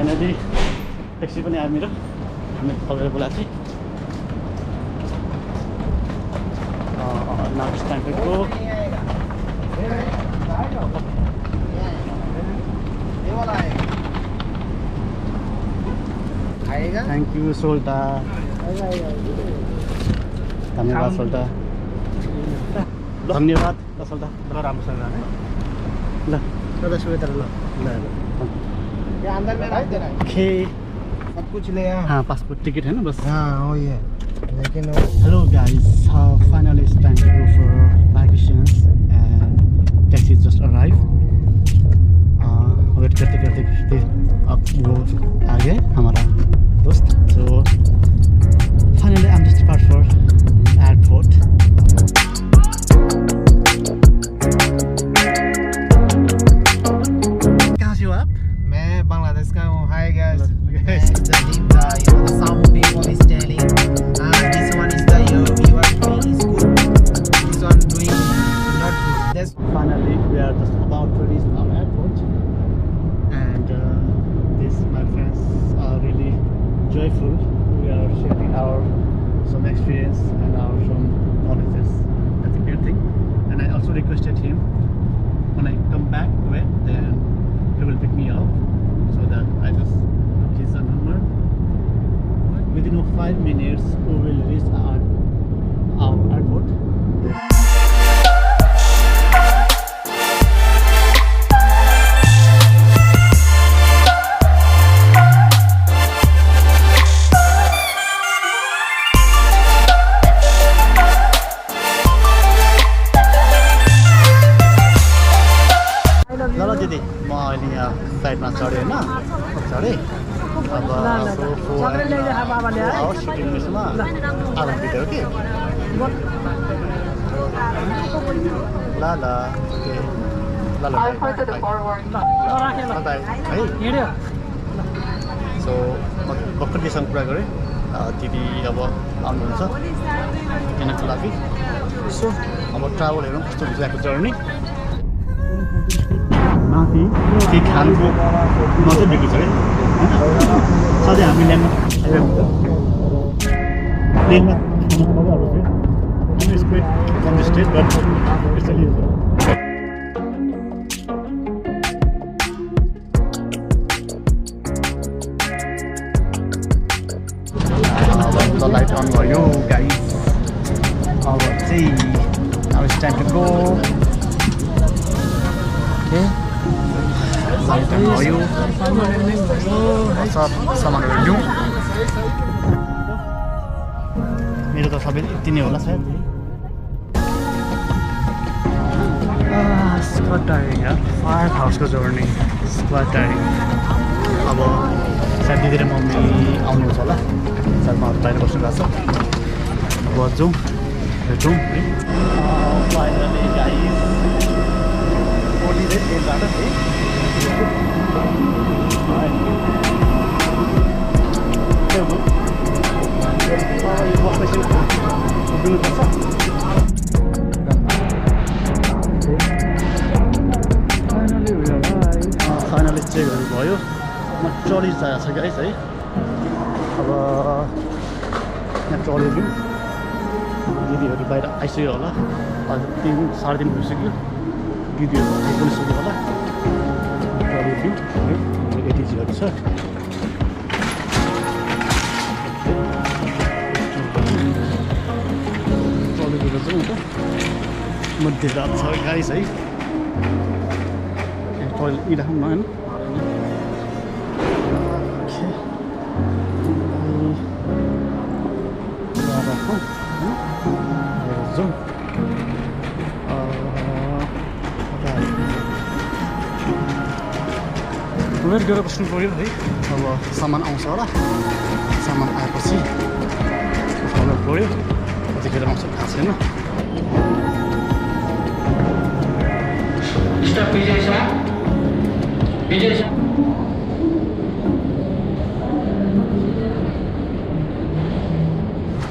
Finally taxi पनि आयो मेरो हामी कल गरेर बोलाएको थिएँ now it's time to go thank you Solta धन्यवाद Solta धन्यवाद Solta ल राम्रोसँग जाने ल ल सुवेतर ल ल ये अंदर में रख देना ओके सब कुछ ले आ हाँ पासपोर्ट टिकट है ना बस हाँ वो ये लेकिन hello guys finally it's time to go for vacations and taxi just arrived wait करते करते करते अब वो आ गए हमारा दोस्त so finally I'm just depart for airport कहाँ से हो आप मैं बांग्लादेश का हूँ hi guys the sound people is telling this one is the you are doing is good this one doing not good that's finally we are just about to reach our airport and this my friends are really joyful we are sharing our some experience and our some knowledges that's a great thing and I also requested him when I come back to it then he will pick me up so that I just took his number within 5 minutes we will reach our airport फ्लाइटमा चढेँ होइन चढेँ अब shooting मिसमा आधा video कि ल ल okay ल ल है सो म भर्खर दिदीसँग कुरा गरेँ दिदी अब आउनुहुन्छ दिनको लागि सो अब ट्राभल हेरौँ कस्तो हुन्छ यहाँको जर्नी माथि के खानुको मात्रै बिक्री छ क्या सधैँ हामी ल्यान्डमा प्लेनमा खानु मजाहरू थियो स्क्वेट कन्जेस्टेड बट यसरी अब लाइट अन भयो गाइस अब चाहिँ अब it's time to go okay भयो सब सामानहरू लिउँ मेरो त सबै यति नै होला सायद स्क्वाड टायरिङ यार 5 हाउसको जर्नी स्क्वाड टायरिङ अब सायद दिदी र मम्मी आउनुहुन्छ होला सायद म बाहिर बस्नु गएको छ अब जाउँ हेर्छौँ है फाइनली गाइस ओली रेट हेर्दा है फाइनली चेकहरू भयो मजाले जाएको छ गाइस है अब यहाँ ट्रलीहरू दिदीहरू बाहिर आइसक्यो होला अझ 3-3:30 भइसक्यो दिदीहरू आइपुगिसक्यो होला ट्रलीहरू एटिजीहरू छ ट्रलीहरू चाहिँ मध्यरात छ गाइस है टोइलेट इराखौँ न होइन वेट गरेर बस्नु पऱ्यो है अब सामान आउँछ होला सामान आएपछि उठाउनु पऱ्यो कतिखेर आउँछ थाहा छैन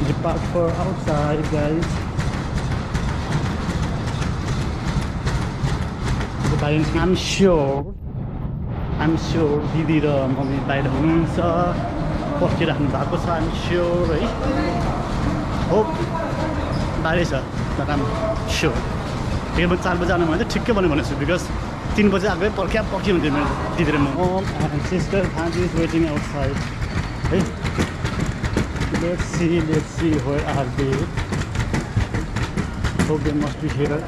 Depart for outside guys I'm sure I'm sure दिदी र मम्मी बाहिर हुनुहुन्छ पर्खिराख्नु भएको छ आइएम स्योर है होप बाहिरै छ तर आइएम स्योर तकरिबन 4 बजे आउनु भने ठिक्कै भन्नु भनेको छु बिकज 3 बजे आगै पर्खि हुन्थ्यो मेरो दिदी र म एन्ड सिस्टर भान्जी इज वेटिङ आउटसाइड है let's see where are they hope they must be here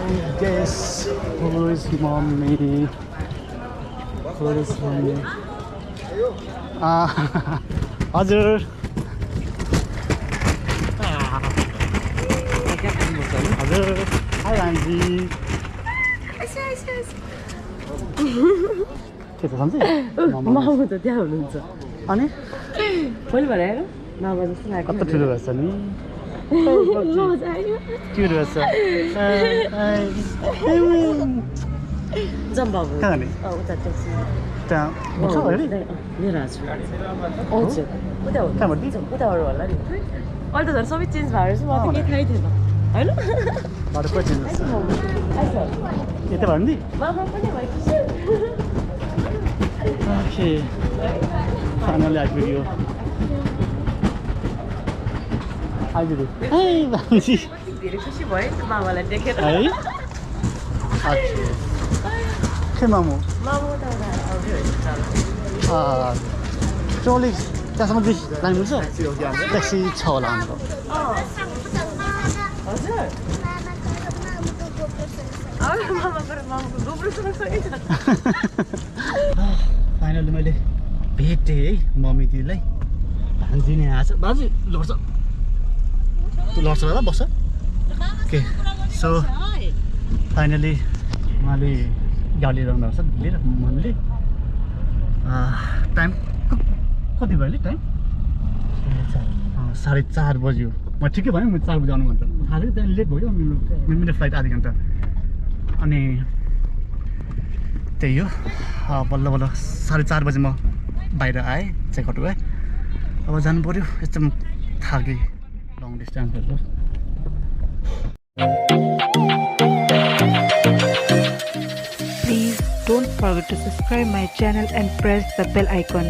I guess who is mommy हजुर हजुर हाई भान्जी के छ सन्चै मामु त त्यहाँ हुनुहुन्छ अनि मैले भनेर मामा जस्तो लाग्यो कस्तो ठुलो रहेछ नि क्युट रहेछ जाम बाबु कहाँ जाने उता ट्याक्सी त्यहाँ उठ्छ अहिले लिएर आएको छु आउँछ उता हो कहाँबाट उताबाट होला नि अहिले त झन् सबै चेन्ज भएर छु मलाई त केही थाहै थिएन होइन बाटो कति चेन्ज छ यता भयो नि मामा पनि भएको छ ओके फाइनली आइपुग्यो आइपुग्यो है भान्जी धेरै खुसी भयो नि मामालाई देखेर है के मामु मामा त आउँदै चौली त्यहाँसम्म जानु मिल्छ ट्याक्सी छ होला हाम्रो हजुर फाइनली मैले भेटेँ है मम्मी दिदीलाई भान्जी नै आएछ बाजु लड्छ तँ लड्छ दादा बस्छ ओके सो फाइनली उहाँले गाडी लिएर आउनु भएको छ दिदीले र मम्मीले टाइम कति भयो अहिले टाइम 4:30 बज्यो म ठिकै भयो म 4 बजी आउनु भन्छ थाहा थियो त्यहाँ लेट भयो मेरो फ्लाइट आधी घन्टा अनि त्यही हो बल्ल बल्ल 4:30 बजी म बाहिर आएँ चेकआउट भएँ अब जानु पऱ्यो एकदम थाकेँ long डिस्टेन्सहरू Please don't forget to subscribe my channel and press the bell icon.